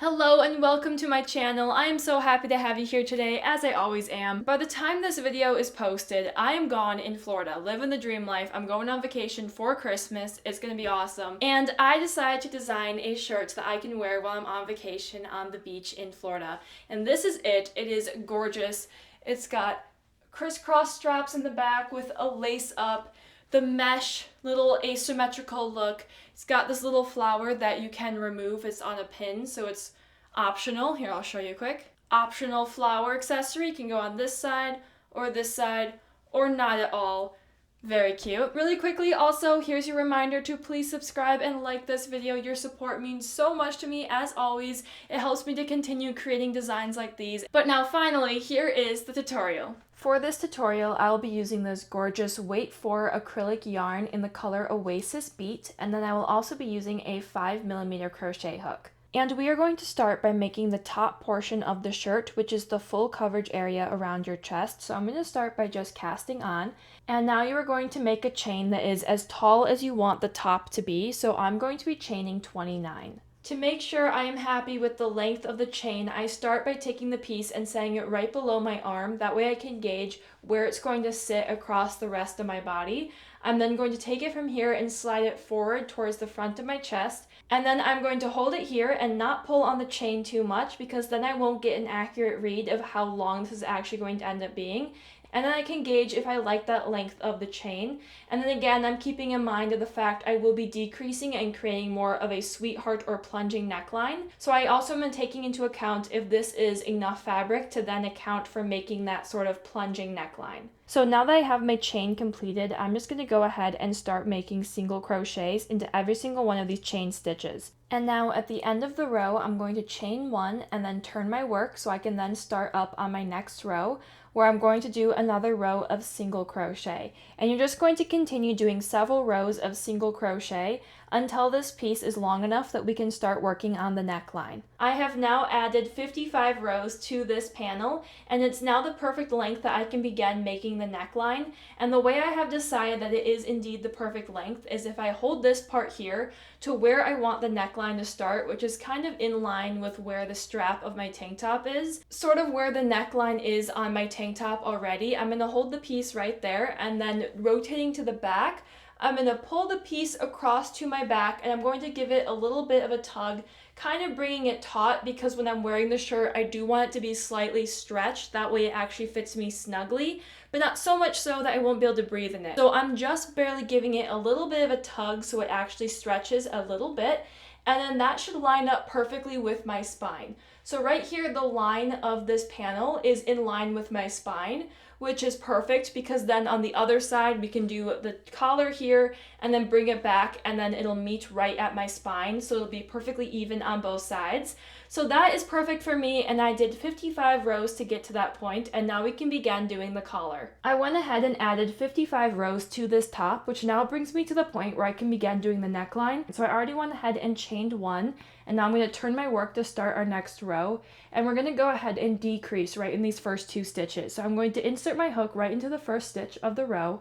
Hello and welcome to my channel. I am so happy to have you here today, as I always am. By the time this video is posted, I am gone in Florida, living the dream life. I'm going on vacation for Christmas. It's gonna be awesome. And I decided to design a shirt that I can wear while I'm on vacation on the beach in Florida. And this is it. It is gorgeous. It's got crisscross straps in the back with a lace up, the mesh little asymmetrical look. It's got this little flower that you can remove. It's on a pin, so it's optional. Here, I'll show you quick. Optional flower accessory. You can go on this side, or not at all. Very cute. Really quickly, also, here's your reminder to please subscribe and like this video. Your support means so much to me, as always. It helps me to continue creating designs like these. But now, finally, here is the tutorial. For this tutorial, I will be using this gorgeous Weight 4 acrylic yarn in the color Oasis Beat, and then I will also be using a 5mm crochet hook. And we are going to start by making the top portion of the shirt, which is the full coverage area around your chest. So I'm going to start by just casting on. And now you are going to make a chain that is as tall as you want the top to be. So I'm going to be chaining 29. To make sure I am happy with the length of the chain, I start by taking the piece and setting it right below my arm. That way I can gauge where it's going to sit across the rest of my body. I'm then going to take it from here and slide it forward towards the front of my chest. And then I'm going to hold it here and not pull on the chain too much, because then I won't get an accurate read of how long this is actually going to end up being. And then I can gauge if I like that length of the chain. And then again, I'm keeping in mind of the fact I will be decreasing and creating more of a sweetheart or plunging neckline. So I also am taking into account if this is enough fabric to then account for making that sort of plunging neckline. So now that I have my chain completed, I'm just going to go ahead and start making single crochets into every single one of these chain stitches. And now at the end of the row, I'm going to chain one and then turn my work so I can then start up on my next row, where I'm going to do another row of single crochet. And you're just going to continue doing several rows of single crochet until this piece is long enough that we can start working on the neckline. I have now added 55 rows to this panel, and it's now the perfect length that I can begin making the neckline. And the way I have decided that it is indeed the perfect length is if I hold this part here to where I want the neckline to start, which is kind of in line with where the strap of my tank top is, sort of where the neckline is on my tank top already. I'm going to hold the piece right there, and then rotating to the back, I'm going to pull the piece across to my back, and I'm going to give it a little bit of a tug, kind of bringing it taut, because when I'm wearing the shirt, I do want it to be slightly stretched. That way it actually fits me snugly, but not so much so that I won't be able to breathe in it. So I'm just barely giving it a little bit of a tug so it actually stretches a little bit, and then that should line up perfectly with my spine. So right here, the line of this panel is in line with my spine, which is perfect, because then on the other side we can do the collar here and then bring it back, and then it'll meet right at my spine, so it'll be perfectly even on both sides. So that is perfect for me, and I did 55 rows to get to that point, and now we can begin doing the collar. I went ahead and added 55 rows to this top, which now brings me to the point where I can begin doing the neckline. So I already went ahead and chained one, and now I'm going to turn my work to start our next row, and we're going to go ahead and decrease right in these first two stitches. So I'm going to insert my hook right into the first stitch of the row,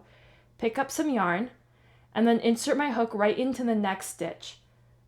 pick up some yarn, and then insert my hook right into the next stitch,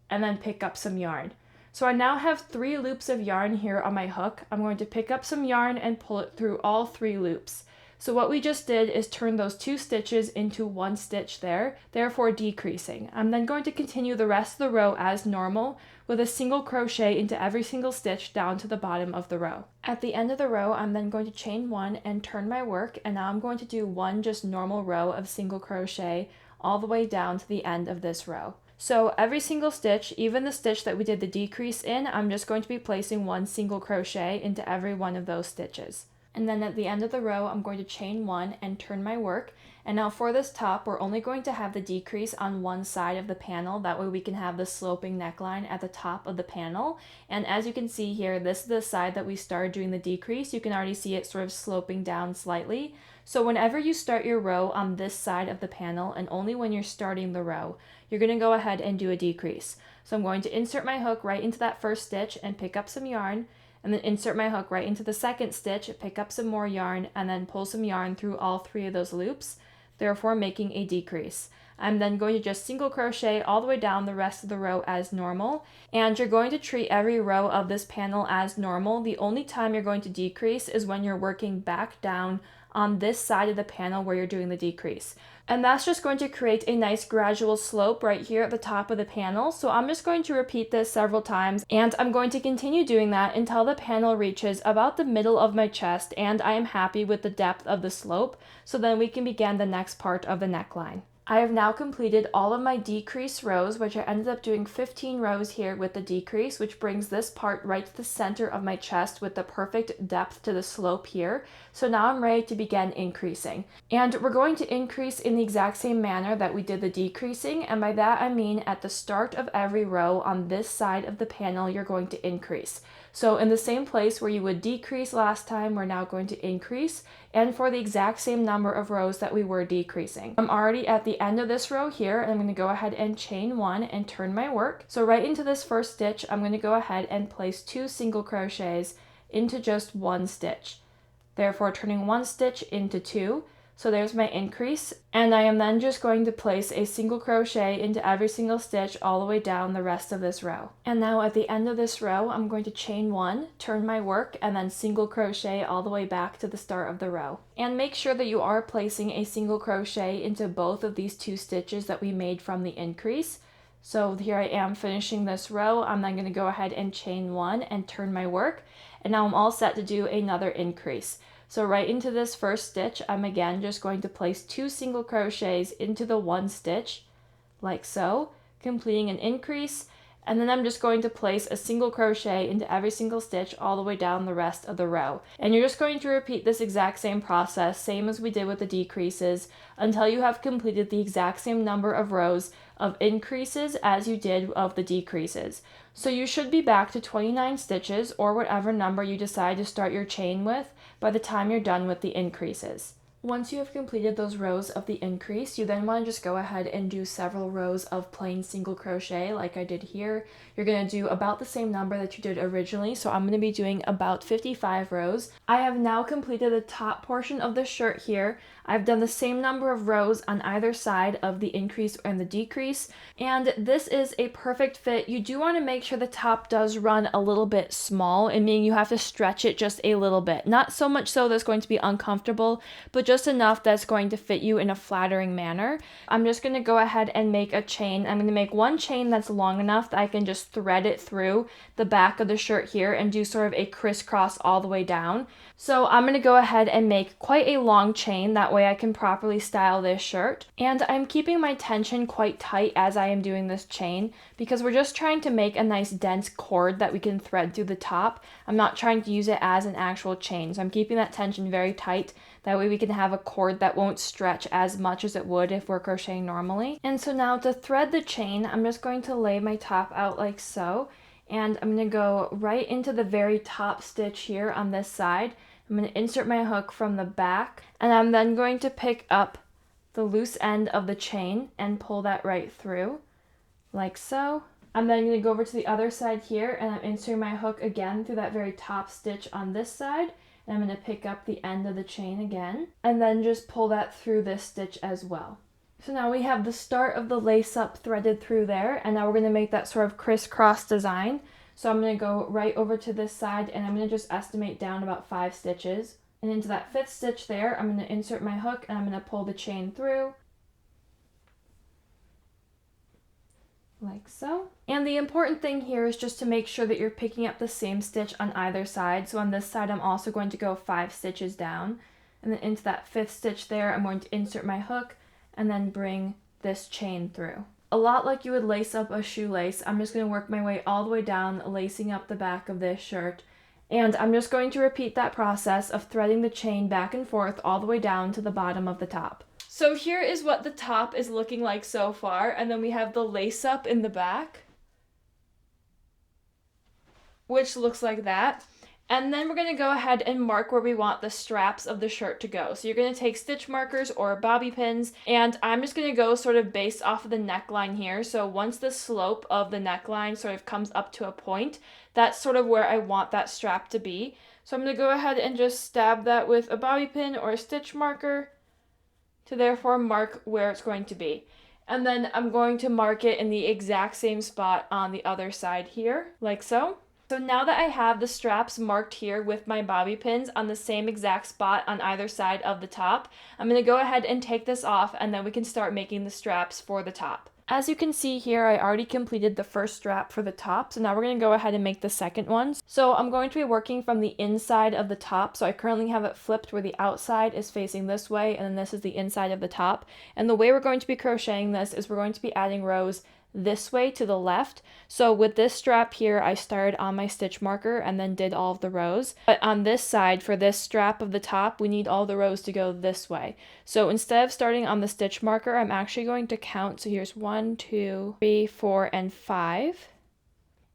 and then pick up some yarn. So I now have 3 loops of yarn here on my hook. I'm going to pick up some yarn and pull it through all 3 loops. So what we just did is turn those 2 stitches into 1 stitch there, therefore decreasing. I'm then going to continue the rest of the row as normal with a single crochet into every single stitch down to the bottom of the row. At the end of the row, I'm then going to chain one and turn my work, and now I'm going to do one just normal row of single crochet all the way down to the end of this row. So every single stitch, even the stitch that we did the decrease in, I'm just going to be placing 1 single crochet into every one of those stitches. And then at the end of the row, I'm going to chain one and turn my work. And now for this top, we're only going to have the decrease on one side of the panel. That way we can have the sloping neckline at the top of the panel. And as you can see here, this is the side that we started doing the decrease. You can already see it sort of sloping down slightly. So whenever you start your row on this side of the panel, and only when you're starting the row, you're going to go ahead and do a decrease. So I'm going to insert my hook right into that first stitch and pick up some yarn, and then insert my hook right into the second stitch, pick up some more yarn, and then pull some yarn through all 3 of those loops, therefore making a decrease. I'm then going to just single crochet all the way down the rest of the row as normal. And you're going to treat every row of this panel as normal. The only time you're going to decrease is when you're working back down on this side of the panel where you're doing the decrease. And that's just going to create a nice gradual slope right here at the top of the panel. So I'm just going to repeat this several times, and I'm going to continue doing that until the panel reaches about the middle of my chest and I am happy with the depth of the slope. So then we can begin the next part of the neckline. I have now completed all of my decrease rows, which I ended up doing 15 rows here with the decrease, which brings this part right to the center of my chest with the perfect depth to the slope here. So now I'm ready to begin increasing. And we're going to increase in the exact same manner that we did the decreasing, and by that I mean at the start of every row on this side of the panel, you're going to increase. So in the same place where you would decrease last time, we're now going to increase, and for the exact same number of rows that we were decreasing. I'm already at the end of this row here, and I'm going to go ahead and chain one and turn my work. So right into this first stitch, I'm going to go ahead and place 2 single crochets into just 1 stitch. Therefore turning 1 stitch into 2. So there's my increase, and I am then just going to place a single crochet into every single stitch all the way down the rest of this row. And now at the end of this row, I'm going to chain 1, turn my work, and then single crochet all the way back to the start of the row. And make sure that you are placing a single crochet into both of these 2 stitches that we made from the increase. So here I am finishing this row. I'm then going to go ahead and chain 1 and turn my work, and now I'm all set to do another increase. So right into this first stitch, I'm again just going to place 2 single crochets into the 1 stitch, like so, completing an increase, and then I'm just going to place a single crochet into every single stitch all the way down the rest of the row. And you're just going to repeat this exact same process, same as we did with the decreases, until you have completed the exact same number of rows of increases as you did of the decreases. So you should be back to 29 stitches, or whatever number you decide to start your chain with, by the time you're done with the increases. Once you have completed those rows of the increase, you then want to just go ahead and do several rows of plain single crochet like I did here. You're going to do about the same number that you did originally, so I'm going to be doing about 55 rows. I have now completed the top portion of the shirt here. I've done the same number of rows on either side of the increase and the decrease, and this is a perfect fit. You do want to make sure the top does run a little bit small, and meaning you have to stretch it just a little bit. Not so much so that's going to be uncomfortable, but just enough that's going to fit you in a flattering manner. I'm just going to go ahead and make a chain. I'm going to make one chain that's long enough that I can just thread it through the back of the shirt here and do sort of a crisscross all the way down. So I'm going to go ahead and make quite a long chain, that way I can properly style this shirt. And I'm keeping my tension quite tight as I am doing this chain because we're just trying to make a nice dense cord that we can thread through the top. I'm not trying to use it as an actual chain, so I'm keeping that tension very tight. That way we can have a cord that won't stretch as much as it would if we're crocheting normally. And so now to thread the chain, I'm just going to lay my top out like so. And I'm going to go right into the very top stitch here on this side. I'm going to insert my hook from the back, and I'm then going to pick up the loose end of the chain and pull that right through, like so. I'm then going to go over to the other side here, and I'm inserting my hook again through that very top stitch on this side. And I'm going to pick up the end of the chain again, and then just pull that through this stitch as well. So now we have the start of the lace up threaded through there, and now we're going to make that sort of crisscross design. So I'm going to go right over to this side, and I'm going to just estimate down about 5 stitches. And into that 5th stitch there, I'm going to insert my hook, and I'm going to pull the chain through, like so. And the important thing here is just to make sure that you're picking up the same stitch on either side. So on this side, I'm also going to go 5 stitches down, and then into that 5th stitch there, I'm going to insert my hook and then bring this chain through. A lot like you would lace up a shoelace, I'm just going to work my way all the way down, lacing up the back of this shirt. And I'm just going to repeat that process of threading the chain back and forth all the way down to the bottom of the top. So here is what the top is looking like so far, and then we have the lace up in the back, which looks like that. And then we're going to go ahead and mark where we want the straps of the shirt to go. So you're going to take stitch markers or bobby pins, and I'm just going to go sort of based off of the neckline here. So once the slope of the neckline sort of comes up to a point, that's sort of where I want that strap to be. So I'm going to go ahead and just stab that with a bobby pin or a stitch marker to therefore mark where it's going to be. And then I'm going to mark it in the exact same spot on the other side here, like so. So now that I have the straps marked here with my bobby pins on the same exact spot on either side of the top, I'm going to go ahead and take this off, and then we can start making the straps for the top. As you can see here, I already completed the first strap for the top, so now we're going to go ahead and make the second one. So I'm going to be working from the inside of the top, so I currently have it flipped where the outside is facing this way, and then this is the inside of the top. And the way we're going to be crocheting this is we're going to be adding rows this way to the left. So with this strap here, I started on my stitch marker and then did all of the rows. But on this side, for this strap of the top, we need all the rows to go this way. So instead of starting on the stitch marker, I'm actually going to count. So here's 1, 2, 3, 4, and 5.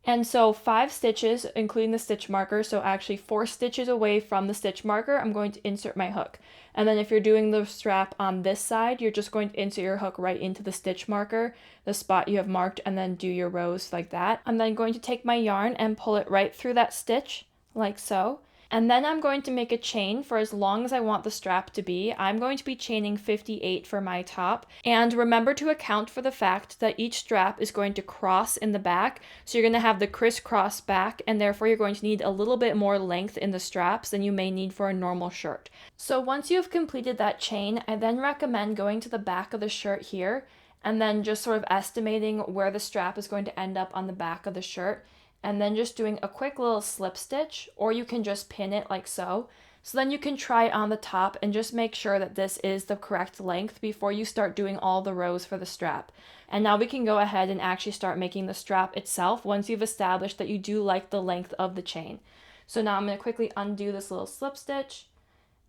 And so 5 stitches, including the stitch marker, so actually 4 stitches away from the stitch marker, I'm going to insert my hook. And then if you're doing the strap on this side, you're just going to insert your hook right into the stitch marker, the spot you have marked, and then do your rows like that. I'm then going to take my yarn and pull it right through that stitch, like so. And then I'm going to make a chain for as long as I want the strap to be. I'm going to be chaining 58 for my top. And remember to account for the fact that each strap is going to cross in the back. So you're going to have the crisscross back, and therefore you're going to need a little bit more length in the straps than you may need for a normal shirt. So once you've completed that chain, I then recommend going to the back of the shirt here and then just sort of estimating where the strap is going to end up on the back of the shirt, and then just doing a quick little slip stitch, or you can just pin it like so. So then you can try on the top and just make sure that this is the correct length before you start doing all the rows for the strap. And now we can go ahead and actually start making the strap itself once you've established that you do like the length of the chain. So now I'm going to quickly undo this little slip stitch,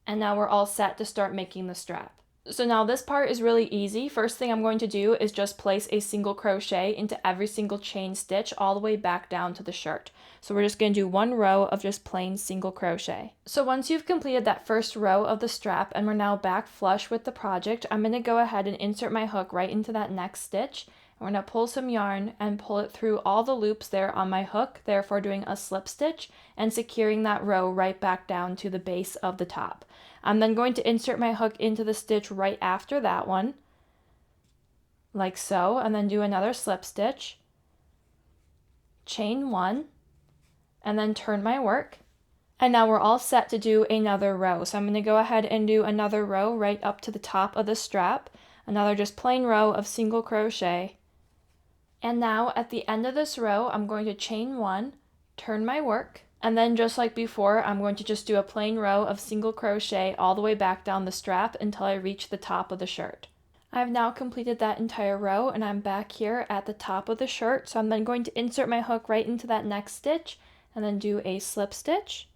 and now we're all set to start making the strap. So now this part is really easy. First thing I'm going to do is just place a single crochet into every single chain stitch all the way back down to the shirt. So we're just going to do 1 row of just plain single crochet. So once you've completed that first row of the strap and we're now back flush with the project, I'm going to go ahead and insert my hook right into that next stitch. We're going to pull some yarn and pull it through all the loops there on my hook, therefore doing a slip stitch and securing that row right back down to the base of the top. I'm then going to insert my hook into the stitch right after that one, like so, and then do another slip stitch, chain 1, and then turn my work. And now we're all set to do another row. So I'm going to go ahead and do another row right up to the top of the strap, another just plain row of single crochet. And now at the end of this row, I'm going to chain 1, turn my work, and then just like before, I'm going to just do a plain row of single crochet all the way back down the strap until I reach the top of the shirt. I've now completed that entire row, and I'm back here at the top of the shirt. So I'm then going to insert my hook right into that next stitch and then do a slip stitch.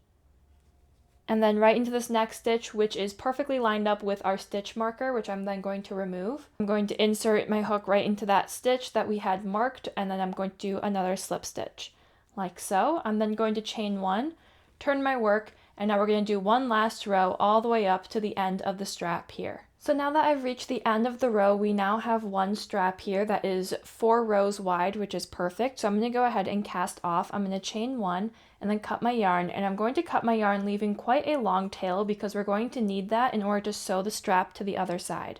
And then right into this next stitch, which is perfectly lined up with our stitch marker, which I'm then going to remove. I'm going to insert my hook right into that stitch that we had marked, and then I'm going to do another slip stitch, like so. I'm then going to chain 1, turn my work, and now we're going to do one last row all the way up to the end of the strap here. So now that I've reached the end of the row, we now have one strap here that is 4 rows wide, which is perfect. So I'm going to go ahead and cast off. I'm going to chain 1 and then cut my yarn, and I'm going to cut my yarn leaving quite a long tail because we're going to need that in order to sew the strap to the other side.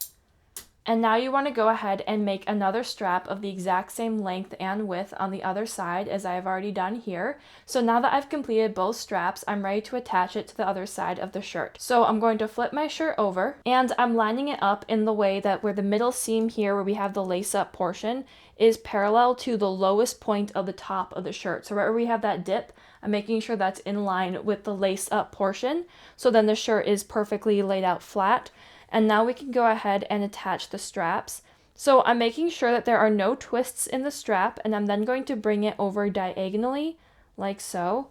And now you want to go ahead and make another strap of the exact same length and width on the other side as I have already done here. So now that I've completed both straps, I'm ready to attach it to the other side of the shirt. So I'm going to flip my shirt over, and I'm lining it up in the way that where the middle seam here where we have the lace up portion is parallel to the lowest point of the top of the shirt. So wherever we have that dip, I'm making sure that's in line with the lace up portion. So then the shirt is perfectly laid out flat. And now we can go ahead and attach the straps. So I'm making sure that there are no twists in the strap, and I'm then going to bring it over diagonally, like so,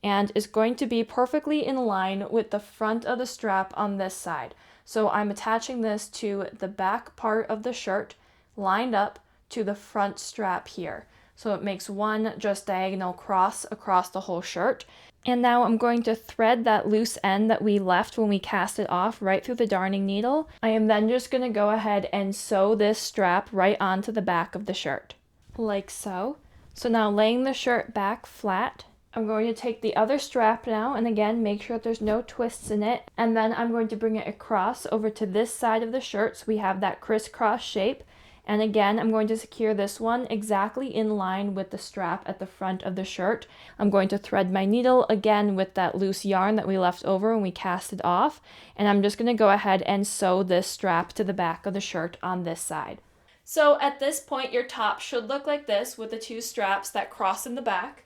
and is going to be perfectly in line with the front of the strap on this side. So I'm attaching this to the back part of the shirt, lined up to the front strap here. So it makes one just diagonal cross across the whole shirt. And now I'm going to thread that loose end that we left when we cast it off right through the darning needle. I am then just going to go ahead and sew this strap right onto the back of the shirt, like so. So now laying the shirt back flat, I'm going to take the other strap now, and again make sure that there's no twists in it, and then I'm going to bring it across over to this side of the shirt so we have that crisscross shape. And again, I'm going to secure this one exactly in line with the strap at the front of the shirt. I'm going to thread my needle again with that loose yarn that we left over when we cast it off. And I'm just going to go ahead and sew this strap to the back of the shirt on this side. So at this point, your top should look like this with the two straps that cross in the back,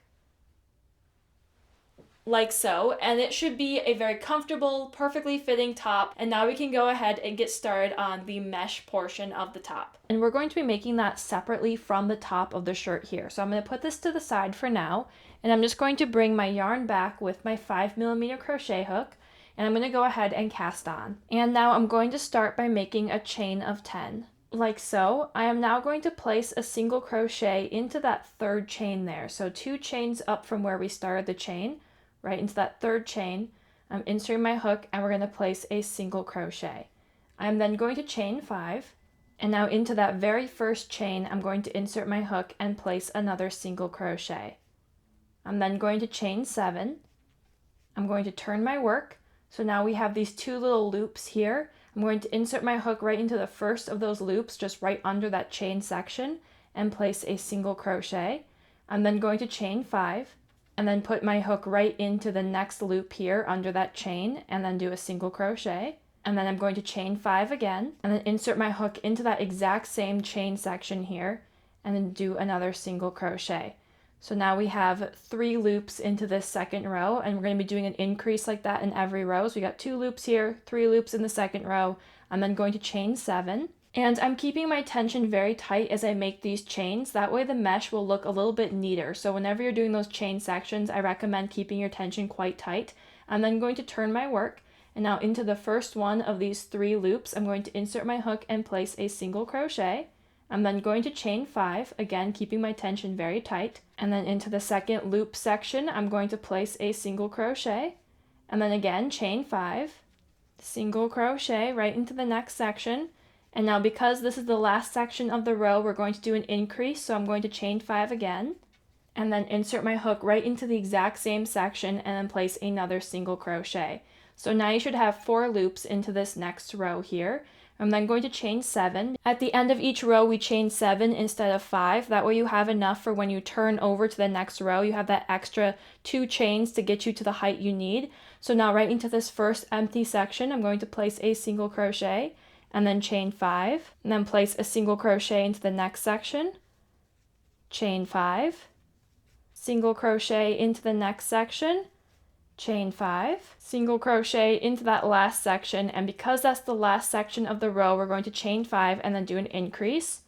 like so, and it should be a very comfortable, perfectly fitting top. And now we can go ahead and get started on the mesh portion of the top. And we're going to be making that separately from the top of the shirt here. So I'm going to put this to the side for now, and I'm just going to bring my yarn back with my 5mm crochet hook, and I'm going to go ahead and cast on. And now I'm going to start by making a chain of 10. Like so. I am now going to place a single crochet into that third chain there. So 2 chains up from where we started the chain, right into that third chain. I'm inserting my hook and we're going to place a single crochet. I'm then going to chain 5, and now into that very first chain I'm going to insert my hook and place another single crochet. I'm then going to chain 7. I'm going to turn my work. So now we have these 2 little loops here. I'm going to insert my hook right into the first of those loops, just right under that chain section, and place a single crochet. I'm then going to chain 5, and then put my hook right into the next loop here under that chain, and then do a single crochet. And then I'm going to chain 5 again, and then insert my hook into that exact same chain section here, and then do another single crochet. So now we have 3 loops into this second row, and we're going to be doing an increase like that in every row. So we got 2 loops here, 3 loops in the second row. I'm then going to chain 7. And I'm keeping my tension very tight as I make these chains. That way the mesh will look a little bit neater. So whenever you're doing those chain sections, I recommend keeping your tension quite tight. I'm then going to turn my work. And now into the first one of these 3 loops, I'm going to insert my hook and place a single crochet. I'm then going to chain 5, again keeping my tension very tight, and then into the second loop section I'm going to place a single crochet, and then again chain 5, single crochet right into the next section. And now because this is the last section of the row, we're going to do an increase, so I'm going to chain 5 again, and then insert my hook right into the exact same section and then place another single crochet. So now you should have 4 loops into this next row here. I'm then going to chain 7. At the end of each row we chain 7 instead of 5. That way you have enough for when you turn over to the next row. You have that extra 2 chains to get you to the height you need. So now right into this first empty section I'm going to place a single crochet and then chain 5, and then place a single crochet into the next section, chain 5, single crochet into the next section, chain 5, single crochet into that last section, and because that's the last section of the row, we're going to chain 5 and then do an increase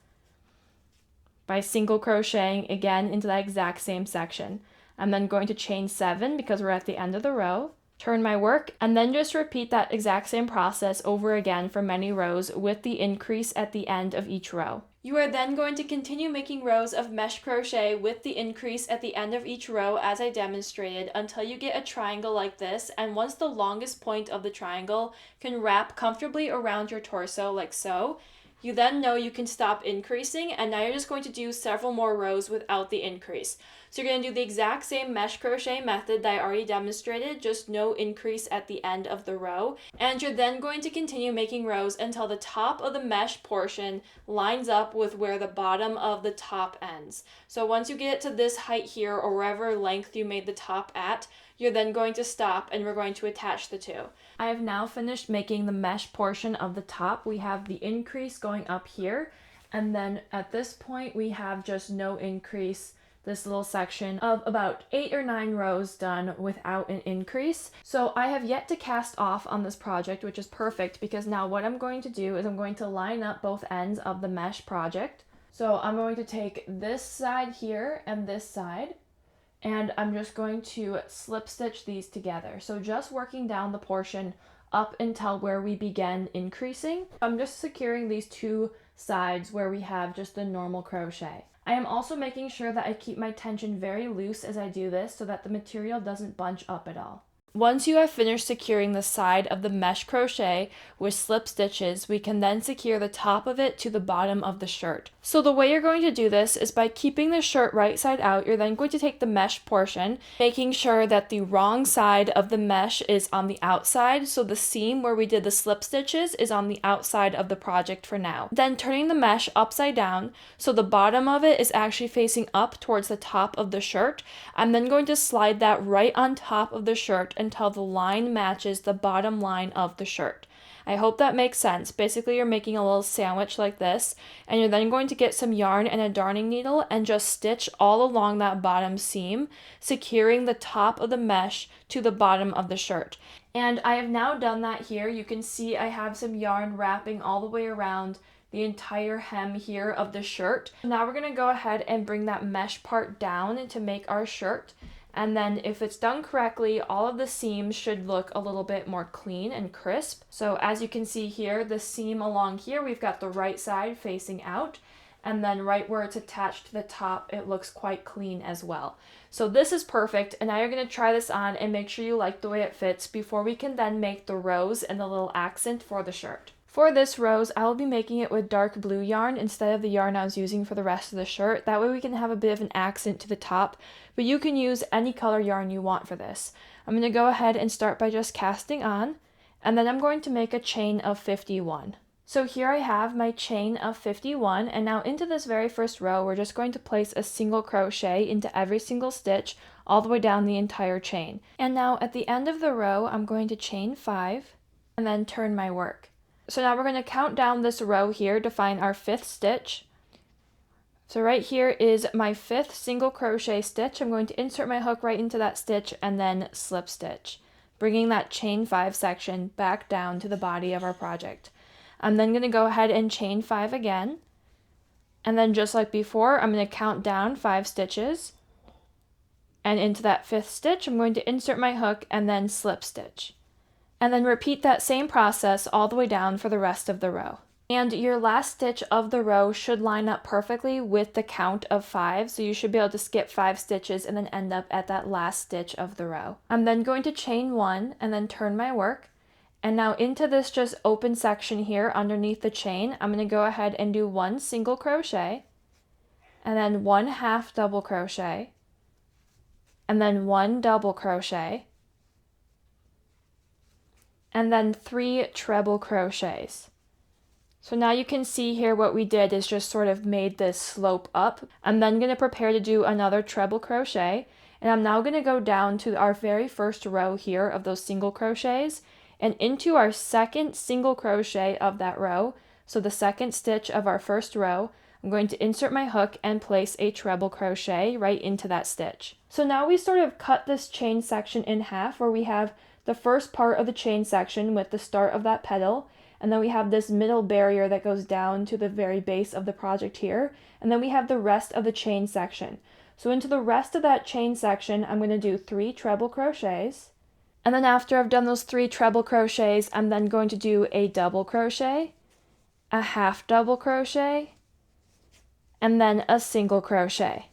by single crocheting again into that exact same section. I'm then going to chain 7 because we're at the end of the row, turn my work, and then just repeat that exact same process over again for many rows with the increase at the end of each row. You are then going to continue making rows of mesh crochet with the increase at the end of each row as I demonstrated until you get a triangle like this, and once the longest point of the triangle can wrap comfortably around your torso like so, you then know you can stop increasing, and now you're just going to do several more rows without the increase. So you're going to do the exact same mesh crochet method that I already demonstrated, just no increase at the end of the row. And you're then going to continue making rows until the top of the mesh portion lines up with where the bottom of the top ends. So once you get it to this height here, or wherever length you made the top at, you're then going to stop and we're going to attach the two. I have now finished making the mesh portion of the top. We have the increase going up here, and then at this point we have just no increase, this little section of about 8 or 9 rows done without an increase. So I have yet to cast off on this project, which is perfect because now what I'm going to do is I'm going to line up both ends of the mesh project. So I'm going to take this side here and this side, and I'm just going to slip stitch these together. So just working down the portion up until where we begin increasing. I'm just securing these 2 sides where we have just the normal crochet. I am also making sure that I keep my tension very loose as I do this so that the material doesn't bunch up at all. Once you have finished securing the side of the mesh crochet with slip stitches, we can then secure the top of it to the bottom of the shirt. So the way you're going to do this is by keeping the shirt right side out. You're then going to take the mesh portion, making sure that the wrong side of the mesh is on the outside, so the seam where we did the slip stitches is on the outside of the project for now. Then turning the mesh upside down, so the bottom of it is actually facing up towards the top of the shirt. I'm then going to slide that right on top of the shirt until the line matches the bottom line of the shirt. I hope that makes sense. Basically, you're making a little sandwich like this, and you're then going to get some yarn and a darning needle and just stitch all along that bottom seam, securing the top of the mesh to the bottom of the shirt. And I have now done that here. You can see I have some yarn wrapping all the way around the entire hem here of the shirt. Now we're going to go ahead and bring that mesh part down to make our shirt. And then if it's done correctly, all of the seams should look a little bit more clean and crisp. So as you can see here, the seam along here, we've got the right side facing out. And then right where it's attached to the top, it looks quite clean as well. So this is perfect, and now you're going to try this on and make sure you like the way it fits before we can then make the rose and the little accent for the shirt. For this rose, I will be making it with dark blue yarn instead of the yarn I was using for the rest of the shirt. That way we can have a bit of an accent to the top, but you can use any color yarn you want for this. I'm going to go ahead and start by just casting on, and then I'm going to make a chain of 51. So here I have my chain of 51, and now into this very first row, we're just going to place a single crochet into every single stitch all the way down the entire chain. And now at the end of the row, I'm going to chain 5 and then turn my work. So now we're going to count down this row here to find our 5th stitch. So right here is my 5th single crochet stitch. I'm going to insert my hook right into that stitch and then slip stitch, bringing that chain 5 section back down to the body of our project. I'm then going to go ahead and chain 5 again. And then just like before, I'm going to count down 5 stitches. And into that 5th stitch, I'm going to insert my hook and then slip stitch. And then repeat that same process all the way down for the rest of the row. And your last stitch of the row should line up perfectly with the count of 5, so you should be able to skip 5 stitches and then end up at that last stitch of the row. I'm then going to chain 1 and then turn my work. And now into this just open section here underneath the chain, I'm going to go ahead and do 1 single crochet, and then 1 half double crochet, and then 1 double crochet, and then 3 treble crochets. So now you can see here what we did is just sort of made this slope up. I'm then going to prepare to do another treble crochet, and I'm now going to go down to our very first row here of those single crochets and into our second single crochet of that row. So the second stitch of our first row, I'm going to insert my hook and place a treble crochet right into that stitch. So now we sort of cut this chain section in half, where we have the first part of the chain section with the start of that petal, and then we have this middle barrier that goes down to the very base of the project here, and then we have the rest of the chain section. So into the rest of that chain section, I'm going to do 3 treble crochets, and then after I've done those 3 treble crochets, I'm then going to do a double crochet, a half double crochet, and then a single crochet.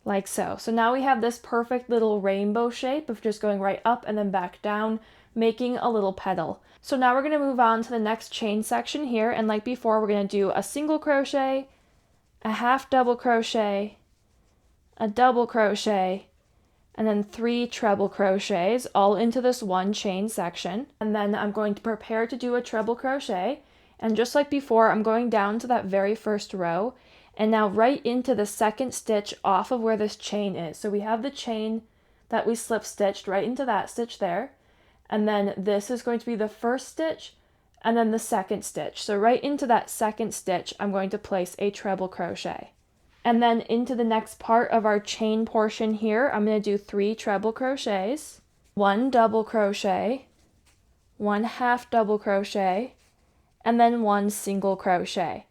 Like so. So now we have this perfect little rainbow shape of just going right up and then back down, making a little petal. So now we're going to move on to the next chain section here, and like before, we're going to do a single crochet, a half double crochet, a double crochet, and then 3 treble crochets all into this one chain section. And then I'm going to prepare to do a treble crochet, and just like before, I'm going down to that very first row and now right into the second stitch off of where this chain is. So we have the chain that we slip stitched right into that stitch there, and then this is going to be the first stitch and then the second stitch. So right into that second stitch, I'm going to place a treble crochet. And then into the next part of our chain portion here, I'm going to do 3 treble crochets, 1 double crochet, 1 half double crochet, and then 1 single crochet.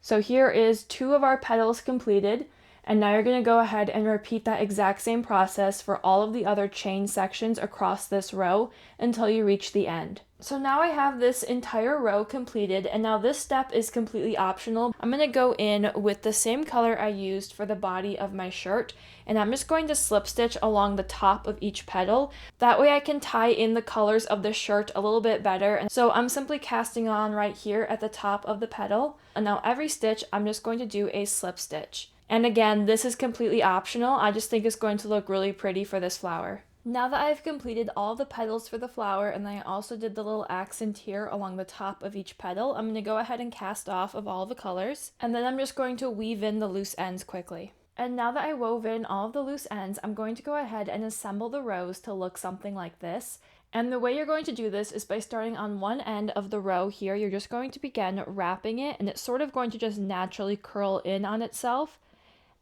So here is 2 of our petals completed, And now you're going to go ahead and repeat that exact same process for all of the other chain sections across this row until you reach the end. So now I have this entire row completed, and now this step is completely optional. I'm going to go in with the same color I used for the body of my shirt, and I'm just going to slip stitch along the top of each petal. That way I can tie in the colors of the shirt a little bit better. And so I'm simply casting on right here at the top of the petal, and now every stitch I'm just going to do a slip stitch. And again, this is completely optional. I just think it's going to look really pretty for this flower. Now that I've completed all the petals for the flower, and then I also did the little accent here along the top of each petal, I'm going to go ahead and cast off of all the colors, and then I'm just going to weave in the loose ends quickly. And now that I wove in all of the loose ends, I'm going to go ahead and assemble the rows to look something like this. And the way you're going to do this is by starting on one end of the row here. You're just going to begin wrapping it, and it's sort of going to just naturally curl in on itself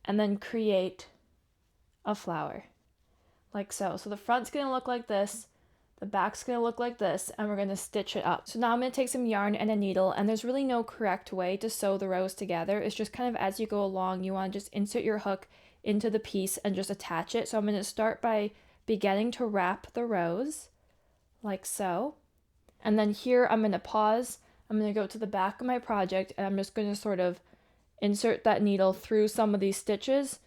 and then create a flower. Like so. So the front's going to look like this, the back's going to look like this, and we're going to stitch it up. So now I'm going to take some yarn and a needle, and there's really no correct way to sew the rows together. It's just kind of as you go along, you want to just insert your hook into the piece and just attach it. So I'm going to start by beginning to wrap the rows, like so. And then here I'm going to pause. I'm going to go to the back of my project, and I'm just going to sort of insert that needle through some of these stitches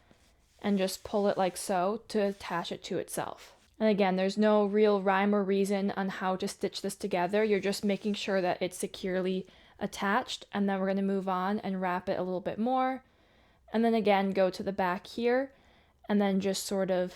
and just pull it like so to attach it to itself. And again, there's no real rhyme or reason on how to stitch this together. You're just making sure that it's securely attached, and then we're going to move on and wrap it a little bit more. And then again, go to the back here and then just sort of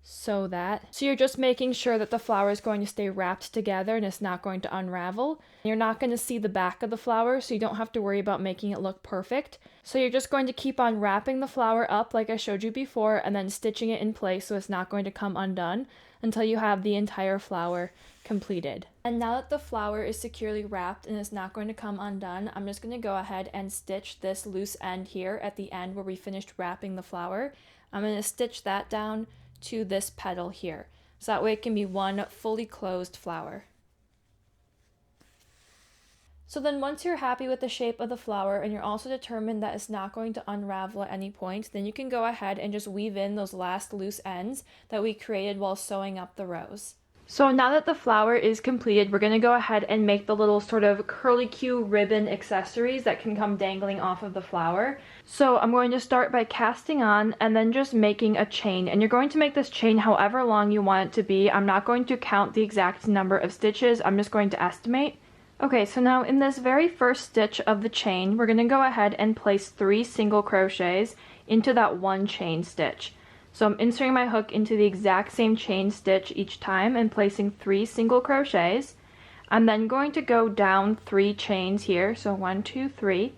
sew that. So you're just making sure that the flower is going to stay wrapped together and it's not going to unravel. You're not going to see the back of the flower, so you don't have to worry about making it look perfect. So you're just going to keep on wrapping the flower up like I showed you before, and then stitching it in place so it's not going to come undone until you have the entire flower completed. And now that the flower is securely wrapped and it's not going to come undone, I'm just going to go ahead and stitch this loose end here at the end where we finished wrapping the flower. I'm going to stitch that down to this petal here, so that way it can be one fully closed flower. So then once you're happy with the shape of the flower and you're also determined that it's not going to unravel at any point, then you can go ahead and just weave in those last loose ends that we created while sewing up the rows. So now that the flower is completed, we're going to go ahead and make the little sort of curly-cue ribbon accessories that can come dangling off of the flower. So I'm going to start by casting on and then just making a chain. And you're going to make this chain however long you want it to be. I'm not going to count the exact number of stitches, I'm just going to estimate. Okay, so now in this very first stitch of the chain, we're going to go ahead and place 3 single crochets into that one chain stitch. So I'm inserting my hook into the exact same chain stitch each time and placing 3 single crochets. I'm then going to go down 3 chains here, so 1, 2, 3.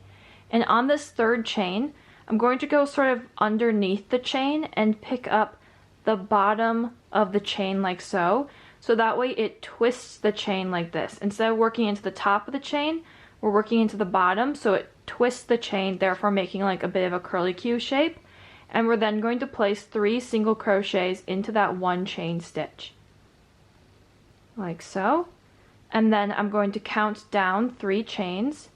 And on this third chain, I'm going to go sort of underneath the chain and pick up the bottom of the chain like so. So that way it twists the chain like this. Instead of working into the top of the chain, we're working into the bottom, so it twists the chain, therefore making like a bit of a curly-cue shape. And we're then going to place 3 single crochets into that one chain stitch, like so. And then I'm going to count down 3 chains,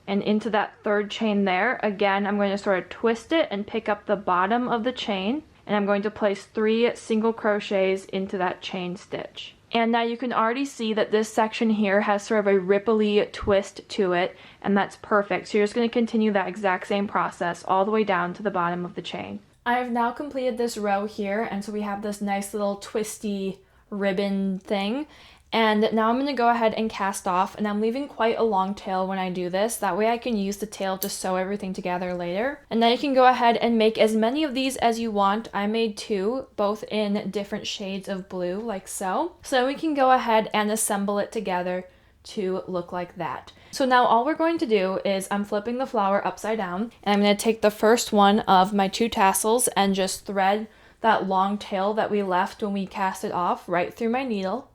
and into that third chain there, again, I'm going to sort of twist it and pick up the bottom of the chain, and I'm going to place 3 single crochets into that chain stitch. And now you can already see that this section here has sort of a ripply twist to it, and that's perfect. So you're just going to continue that exact same process all the way down to the bottom of the chain. I have now completed this row here, and so we have this nice little twisty ribbon thing. And now I'm going to go ahead and cast off, and I'm leaving quite a long tail when I do this. That way I can use the tail to sew everything together later. And now you can go ahead and make as many of these as you want. I made 2, both in different shades of blue, like so. So we can go ahead and assemble it together to look like that. So now all we're going to do is I'm flipping the flower upside down, and I'm going to take the first one of my 2 tassels and just thread that long tail that we left when we cast it off right through my needle,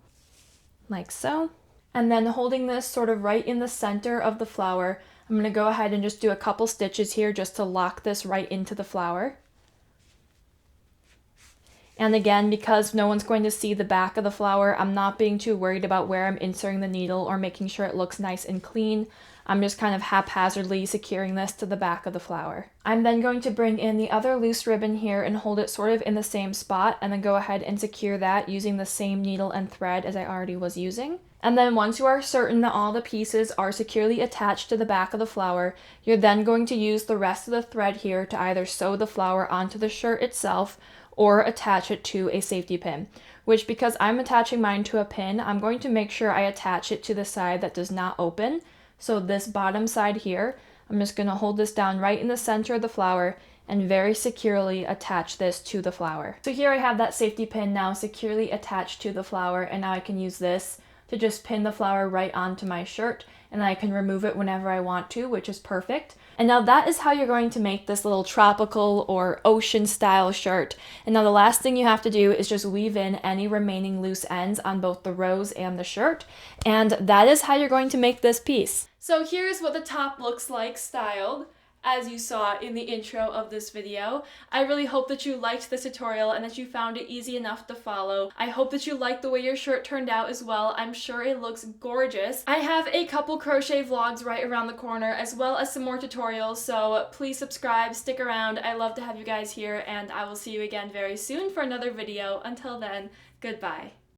like so. And then holding this sort of right in the center of the flower, I'm going to go ahead and just do a couple stitches here just to lock this right into the flower. And again, because no one's going to see the back of the flower, I'm not being too worried about where I'm inserting the needle or making sure it looks nice and clean. I'm just kind of haphazardly securing this to the back of the flower. I'm then going to bring in the other loose ribbon here and hold it sort of in the same spot, and then go ahead and secure that using the same needle and thread as I already was using. And then once you are certain that all the pieces are securely attached to the back of the flower, you're then going to use the rest of the thread here to either sew the flower onto the shirt itself or attach it to a safety pin, which, because I'm attaching mine to a pin, I'm going to make sure I attach it to the side that does not open. So this bottom side here, I'm just going to hold this down right in the center of the flower and very securely attach this to the flower. So here I have that safety pin now securely attached to the flower, and now I can use this to just pin the flower right onto my shirt, and I can remove it whenever I want to, which is perfect. And now that is how you're going to make this little tropical or ocean style shirt. And now the last thing you have to do is just weave in any remaining loose ends on both the rose and the shirt. And that is how you're going to make this piece. So here's what the top looks like styled, as you saw in the intro of this video. I really hope that you liked this tutorial and that you found it easy enough to follow. I hope that you liked the way your shirt turned out as well. I'm sure it looks gorgeous. I have a couple crochet vlogs right around the corner, as well as some more tutorials, so please subscribe, stick around. I love to have you guys here, and I will see you again very soon for another video. Until then, goodbye.